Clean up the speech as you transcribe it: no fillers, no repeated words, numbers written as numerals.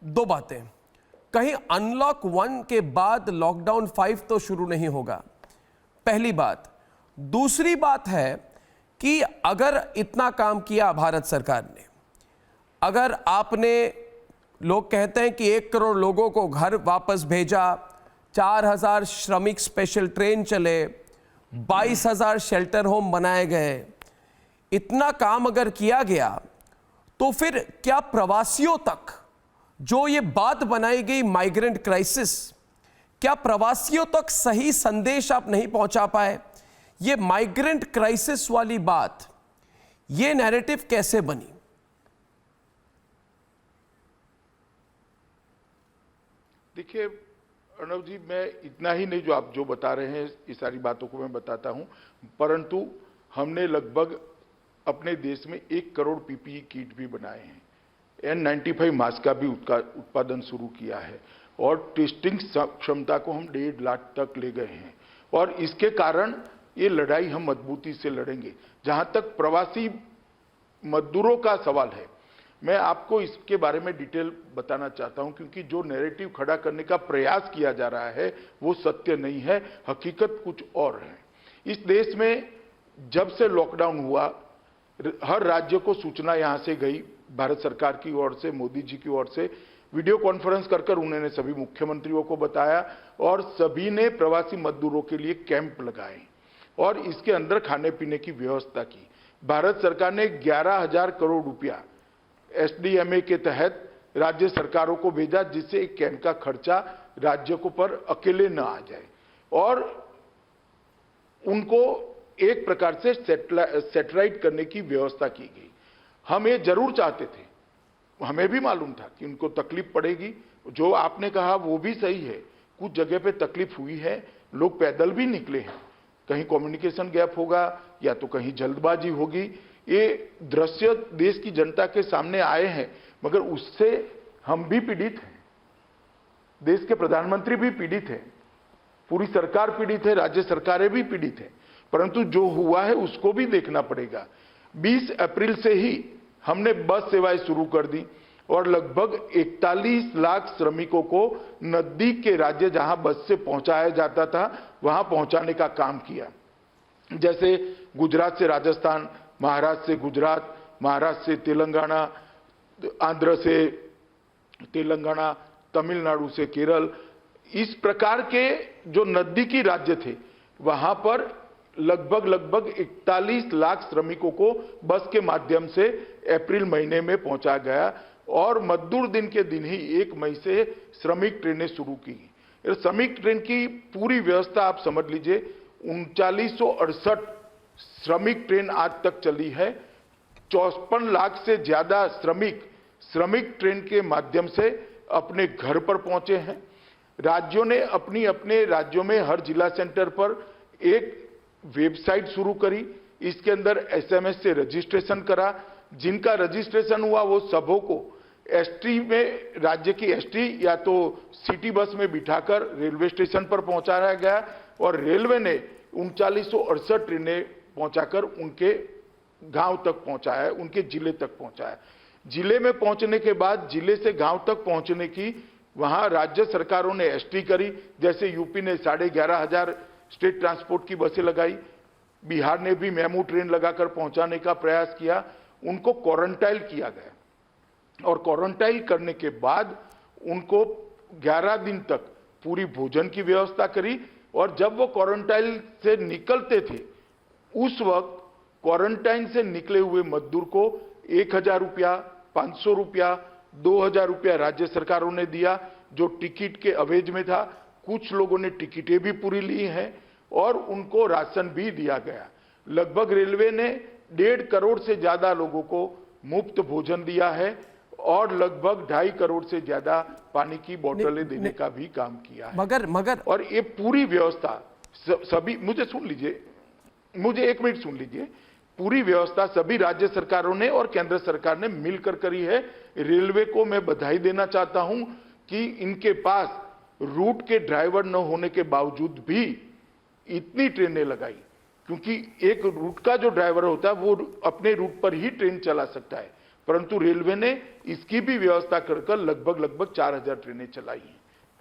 दो बातें, कहीं अनलॉक 1 के बाद लॉकडाउन 5 तो शुरू नहीं होगा, पहली बात। दूसरी बात है कि अगर इतना काम किया भारत सरकार ने, अगर आपने, लोग कहते हैं कि 1 करोड़ लोगों को घर वापस भेजा, 4000 श्रमिक स्पेशल ट्रेन चले, 22,000 शेल्टर होम बनाए गए, इतना काम अगर किया गया तो फिर क्या प्रवासियों तक जो ये बात बनाई गई माइग्रेंट क्राइसिस, क्या प्रवासियों तक सही संदेश आप नहीं पहुंचा पाए? ये माइग्रेंट क्राइसिस वाली बात, ये नैरेटिव कैसे बनी? देखिए अर्णव जी, मैं इतना ही नहीं जो आप जो बता रहे हैं इस सारी बातों को मैं बताता हूं, परंतु हमने लगभग अपने देश में 1 करोड़ पीपीई किट भी बनाए हैं। N95 मास्क का भी उत्पादन शुरू किया है और टेस्टिंग क्षमता को हम 1.5 लाख तक ले गए हैं और इसके कारण ये लड़ाई हम मजबूती से लड़ेंगे। जहां तक प्रवासी मजदूरों का सवाल है, मैं आपको इसके बारे में डिटेल बताना चाहता हूं, क्योंकि जो नैरेटिव खड़ा करने का प्रयास किया जा रहा है वो सत्य नहीं है, हकीकत कुछ और है। इस देश में जब से लॉकडाउन हुआ, हर राज्य को सूचना यहां से गई, भारत सरकार की ओर से, मोदी जी की ओर से वीडियो कॉन्फ्रेंस कर उन्होंने सभी मुख्यमंत्रियों को बताया और सभी ने प्रवासी मजदूरों के लिए कैंप लगाए और इसके अंदर खाने पीने की व्यवस्था की। भारत सरकार ने 11,000 करोड़ रुपया एसडीएमए के तहत राज्य सरकारों को भेजा, जिससे एक कैंप का खर्चा राज्य को पर अकेले न आ जाए और उनको एक प्रकार से सेटेलाइट करने की व्यवस्था की गई। हम ये जरूर चाहते थे, हमें भी मालूम था कि उनको तकलीफ पड़ेगी, जो आपने कहा वो भी सही है, कुछ जगह पे तकलीफ हुई है, लोग पैदल भी निकले हैं, कहीं कम्युनिकेशन गैप होगा या तो कहीं जल्दबाजी होगी, ये दृश्य देश की जनता के सामने आए हैं, मगर उससे हम भी पीड़ित हैं, देश के प्रधानमंत्री भी पीड़ित हैं, पूरी सरकार पीड़ित है, राज्य सरकारें भी पीड़ित हैं, परंतु जो हुआ है उसको भी देखना पड़ेगा। 20 अप्रैल से ही हमने बस सेवाएं शुरू कर दी और लगभग 41 लाख श्रमिकों को नजदीक के राज्य जहां बस से पहुंचाया जाता था वहां पहुंचाने का काम किया। जैसे गुजरात से राजस्थान, महाराष्ट्र से गुजरात, महाराष्ट्र से तेलंगाना, आंध्र से तेलंगाना, तमिलनाडु से केरल, इस प्रकार के जो नजदीकी राज्य थे वहां पर लगभग 41 लाख श्रमिकों को बस के माध्यम से अप्रैल महीने में पहुंचा गया और मजदूर दिन के दिन ही 1 मई से श्रमिक ट्रेनें शुरू की। श्रमिक ट्रेन की पूरी व्यवस्था आप समझ लीजिए, 3968 श्रमिक ट्रेन आज तक चली है। 54 लाख से ज्यादा श्रमिक ट्रेन के माध्यम से अपने घर पर पहुंचे हैं। राज्यों ने अपने राज्यों में हर जिला सेंटर पर एक वेबसाइट शुरू करी, इसके अंदर एसएमएस से रजिस्ट्रेशन करा। जिनका रजिस्ट्रेशन हुआ वो सबों को एसटी में, राज्य की एसटी या तो सिटी बस में बिठाकर रेलवे स्टेशन पर पहुंचाया गया और रेलवे ने 3968 ट्रेनें पहुंचाकर उनके गांव तक पहुंचाया, उनके जिले तक पहुंचाया। जिले में पहुंचने के बाद जिले से गांव तक पहुंचने की वहां राज्य सरकारों ने एसटी करी। जैसे यूपी ने 11,500 स्टेट ट्रांसपोर्ट की बसें लगाई, बिहार ने भी मेमू ट्रेन लगाकर पहुंचाने का प्रयास किया। उनको क्वारंटाइन किया गया और क्वारंटाइन करने के बाद उनको 11 दिन तक पूरी भोजन की व्यवस्था करी और जब वो क्वारंटाइन से निकलते थे उस वक्त क्वारंटाइन से निकले हुए मजदूर को 1,000 रुपया, 500 रुपया, 2,000 रुपया राज्य सरकारों ने दिया, जो टिकट के अवेज में था। कुछ लोगों ने टिकटें भी पूरी ली हैं और उनको राशन भी दिया गया। लगभग रेलवे ने 1.5 करोड़ से ज्यादा लोगों को मुफ्त भोजन दिया है और लगभग 2.5 करोड़ से ज्यादा पानी की बोतलें देने का भी काम किया है। मगर और ये पूरी व्यवस्था सभी, मुझे 1 मिनट सुन लीजिए, पूरी व्यवस्था सभी राज्य सरकारों ने और केंद्र सरकार ने मिलकर करी है। रेलवे को मैं बधाई देना चाहता हूं कि इनके पास रूट के ड्राइवर न होने के बावजूद भी इतनी ट्रेनें लगाई, क्योंकि एक रूट का जो ड्राइवर होता है वो अपने रूट पर ही ट्रेन चला सकता है, परंतु रेलवे ने इसकी भी व्यवस्था कर लगभग 4000 ट्रेनें चलाई हैं।